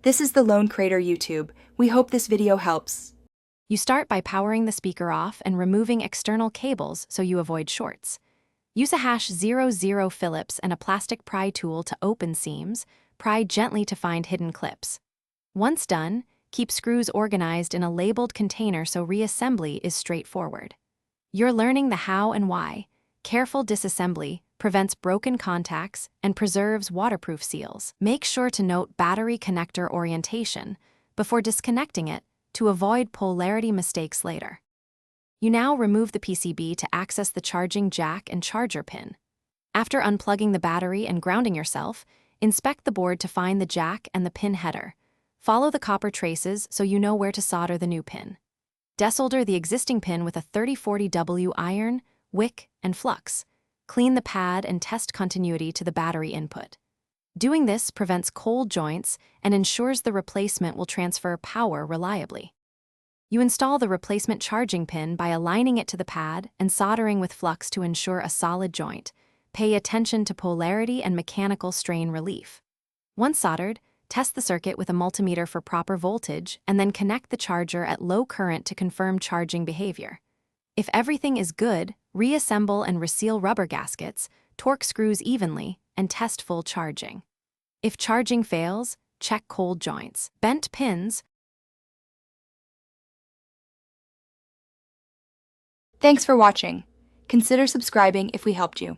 This is the Lone Crater YouTube. We hope this video helps. You start by powering the speaker off and removing external cables so you avoid shorts. Use a #00 Phillips and a plastic pry tool to open seams. Pry gently to find hidden clips. Once done, keep screws organized in a labeled container so reassembly is straightforward. You're learning the how and why. Careful disassembly prevents broken contacts and preserves waterproof seals. Make sure to note battery connector orientation before disconnecting it to avoid polarity mistakes later. You now remove the PCB to access the charging jack and charger pin. After unplugging the battery and grounding yourself, inspect the board to find the jack and the pin header. Follow the copper traces so you know where to solder the new pin. Desolder the existing pin with a 3040W iron, wick, and flux. Clean the pad and test continuity to the battery input. Doing this prevents cold joints and ensures the replacement will transfer power reliably. You install the replacement charging pin by aligning it to the pad and soldering with flux to ensure a solid joint. Pay attention to polarity and mechanical strain relief. Once soldered, test the circuit with a multimeter for proper voltage and then connect the charger at low current to confirm charging behavior. If everything is good, reassemble and reseal rubber gaskets, torque screws evenly, and test full charging. If charging fails, check cold joints, bent pins. Thanks for watching. Consider subscribing if we helped you.